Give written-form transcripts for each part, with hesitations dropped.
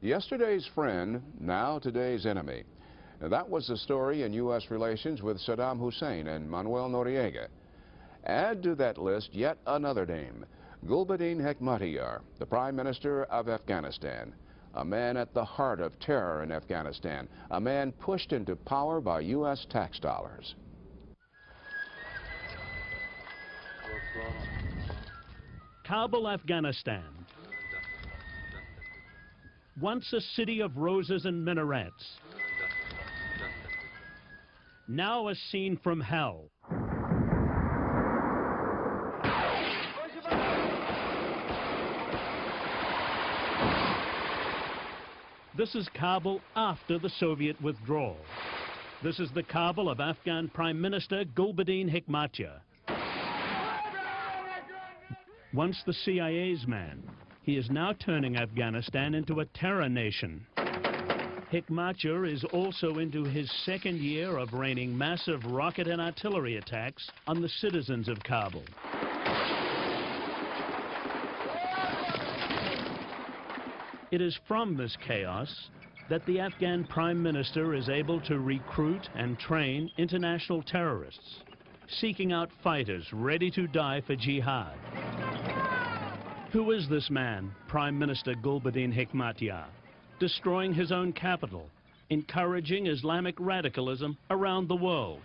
Yesterday's friend, now today's enemy. Now, that was the story in U.S. relations with Saddam Hussein and Manuel Noriega. Add to that list yet another name, Gulbudin Hekmatyar, the Prime Minister of Afghanistan. A man at the heart of terror in Afghanistan, a man pushed into power by U.S. tax dollars. Kabul, Afghanistan. Once a city of roses and minarets. Now a scene from hell. This is Kabul after the Soviet withdrawal. This is the Kabul of Afghan Prime Minister Gulbudin Hekmatyar. Once the CIA's man, he is now turning Afghanistan into a terror nation. Hekmatyar is also into his second year of raining massive rocket and artillery attacks on the citizens of Kabul. It is from this chaos that the Afghan Prime Minister is able to recruit and train international terrorists, seeking out fighters ready to die for jihad. Who is this man, Prime Minister Gulbudin Hekmatyar, destroying his own capital, encouraging Islamic radicalism around the world?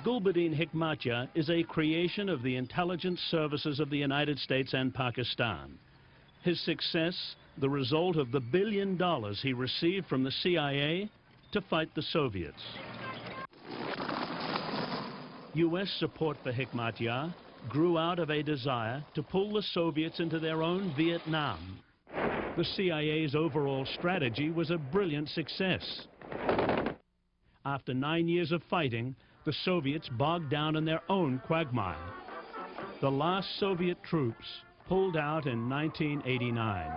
Gulbudin Hekmatyar is a creation of the intelligence services of the United States and Pakistan. His success, the result of the $1 billion he received from the CIA to fight the Soviets. U.S. support for Hekmatyar grew out of a desire to pull the Soviets into their own Vietnam. The CIA's overall strategy was a brilliant success. After 9 years of fighting, the Soviets bogged down in their own quagmire. The last Soviet troops pulled out in 1989.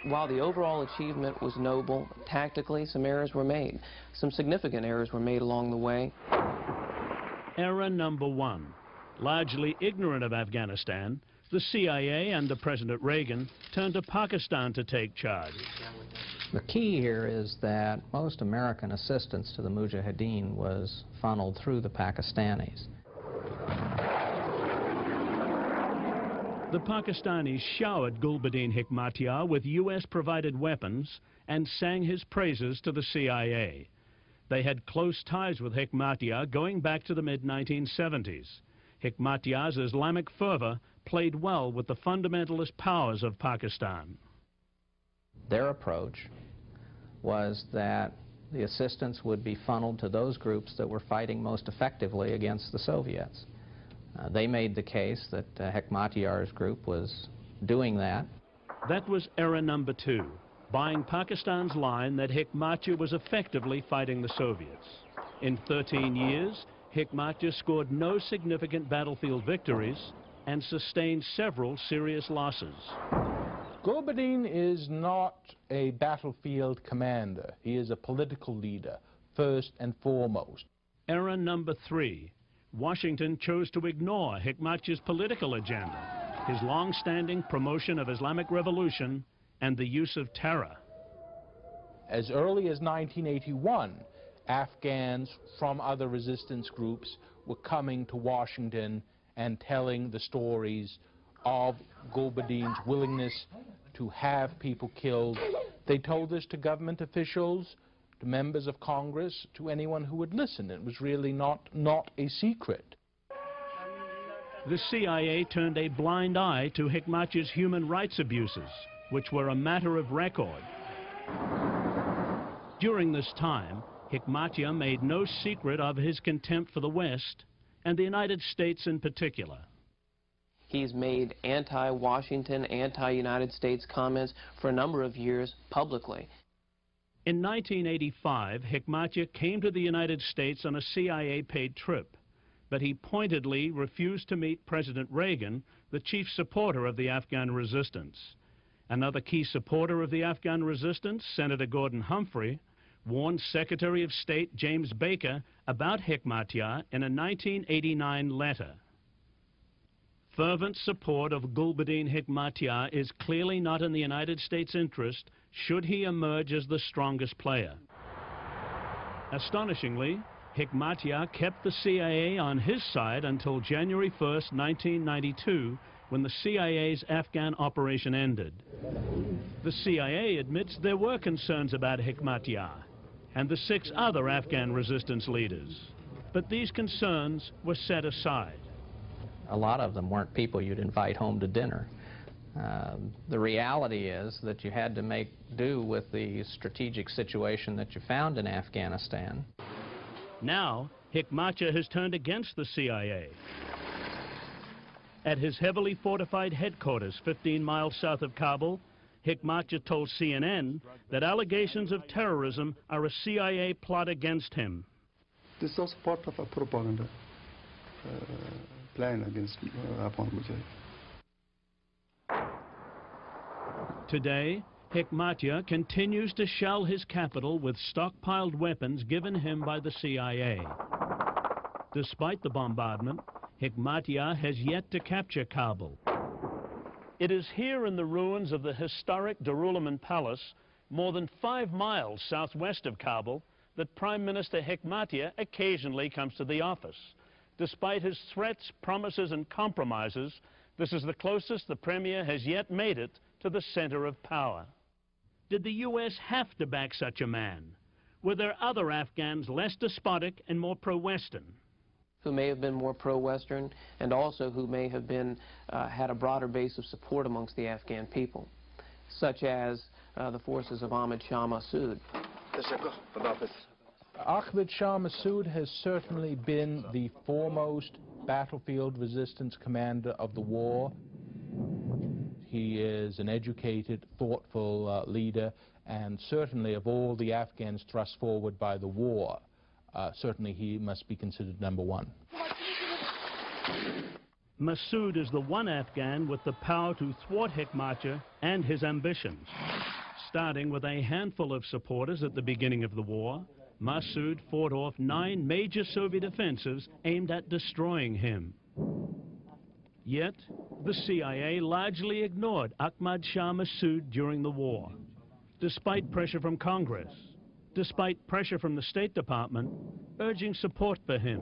While the overall achievement was noble, tactically some errors were made. Some significant errors were made along the way. Error number one. Largely ignorant of Afghanistan, the CIA under President Reagan turned to Pakistan to take charge. The key here is that most American assistance to the Mujahideen was funneled through the Pakistanis. The Pakistanis showered Gulbudin Hekmatyar with U.S.-provided weapons and sang his praises to the CIA. They had close ties with Hekmatyar going back to the mid-1970s. Hekmatyar's Islamic fervor played well with the fundamentalist powers of Pakistan. Their approach was that the assistance would be funneled to those groups that were fighting most effectively against the Soviets. They made the case that Hekmatyar's group was doing that. That was error number two, buying Pakistan's line that Hekmatyar was effectively fighting the Soviets. In 13 years, Hekmatyar scored no significant battlefield victories and sustained several serious losses. Gulbudin is not a battlefield commander. He is a political leader, first and foremost. Error number three. Washington chose to ignore Hekmatyar's political agenda, his long-standing promotion of Islamic revolution and the use of terror. As early as 1981, Afghans from other resistance groups were coming to Washington and telling the stories of Gulbudin's willingness to have people killed. They told this to government officials, to members of Congress, to anyone who would listen. It was really not a secret. The CIA turned a blind eye to Hekmatyar's human rights abuses, which were a matter of record. During this time, Hekmatyar made no secret of his contempt for the West, and the United States in particular. He's made anti-Washington, anti-United States comments for a number of years publicly. In 1985, Hekmatyar came to the United States on a CIA-paid trip, but he pointedly refused to meet President Reagan, the chief supporter of the Afghan resistance. Another key supporter of the Afghan resistance, Senator Gordon Humphrey, warned Secretary of State James Baker about Hekmatyar in a 1989 letter. Fervent support of Gulbudin Hekmatyar is clearly not in the United States' interest should he emerge as the strongest player. Astonishingly, Hekmatyar kept the CIA on his side until January 1st, 1992, when the CIA's Afghan operation ended. The CIA admits there were concerns about Hekmatyar and the 6 other Afghan resistance leaders, but these concerns were set aside. A lot of them weren't people you'd invite home to dinner. The reality is that you had to make do with the strategic situation that you found in Afghanistan. Now, Hekmatyar has turned against the CIA. At his heavily fortified headquarters 15 miles south of Kabul, Hekmatyar told CNN that allegations of terrorism are a CIA plot against him. This was part of a propaganda plan against Afghan Mujahideen. Today, Hekmatyar continues to shell his capital with stockpiled weapons given him by the CIA. Despite the bombardment, Hekmatyar has yet to capture Kabul. It is here in the ruins of the historic Darul-Aman Palace, more than 5 miles southwest of Kabul, that Prime Minister Hekmatyar occasionally comes to the office. Despite his threats, promises and compromises, this is the closest the Premier has yet made it to the center of power. Did the U.S. have to back such a man? Were there other Afghans less despotic and more pro-Western? Who may have been more pro-Western and also who may have been, had a broader base of support amongst the Afghan people, such as the forces of Ahmad Shah Massoud. Ahmad Shah Massoud has certainly been the foremost battlefield resistance commander of the war. He is an educated, thoughtful leader, and certainly of all the Afghans thrust forward by the war, certainly he must be considered #1. Massoud is the one Afghan with the power to thwart Hekmatyar and his ambitions. Starting with a handful of supporters at the beginning of the war, Massoud fought off 9 major Soviet offensives aimed at destroying him. Yet, the CIA largely ignored Ahmad Shah Massoud during the war. Despite pressure from Congress, despite pressure from the State Department, urging support for him.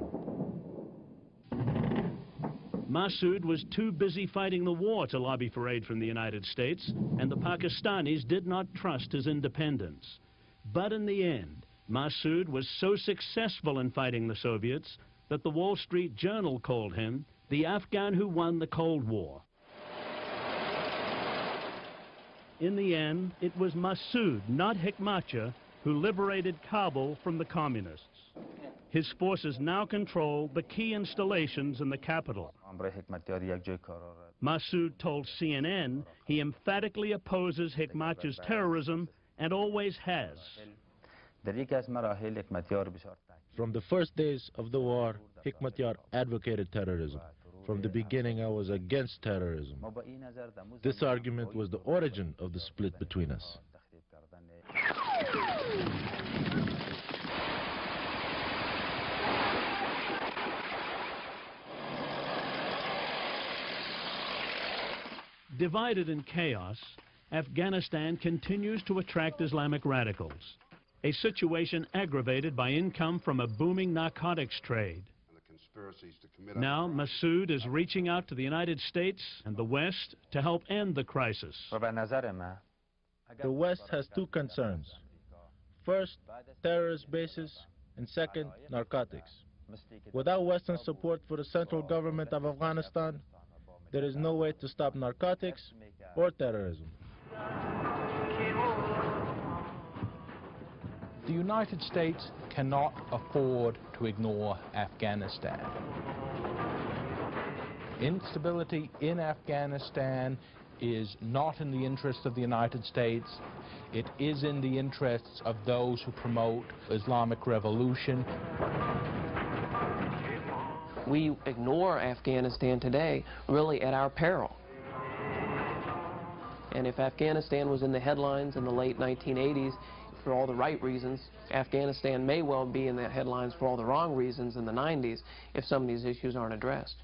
Massoud was too busy fighting the war to lobby for aid from the United States, and the Pakistanis did not trust his independence. But in the end, Massoud was so successful in fighting the Soviets that the Wall Street Journal called him the Afghan who won the Cold War. In the end, it was Massoud, not Hekmatyar, who liberated Kabul from the communists. His forces now control the key installations in the capital. Massoud told CNN he emphatically opposes Hekmatyar's terrorism and always has. From the first days of the war, Hekmatyar advocated terrorism. From the beginning, I was against terrorism. This argument was the origin of the split between us. Divided in chaos, Afghanistan continues to attract Islamic radicals, a situation aggravated by income from a booming narcotics trade. Now, Massoud is reaching out to the United States and the West to help end the crisis. The West has 2 concerns. First, terrorist bases, and second, narcotics. Without Western support for the central government of Afghanistan, there is no way to stop narcotics or terrorism. The United States cannot afford to ignore Afghanistan. Instability in Afghanistan is not in the interest of the United States. It is in the interests of those who promote Islamic revolution. We ignore Afghanistan today really at our peril. And if Afghanistan was in the headlines in the late 1980s for all the right reasons, Afghanistan may well be in the headlines for all the wrong reasons in the 90s if some of these issues aren't addressed.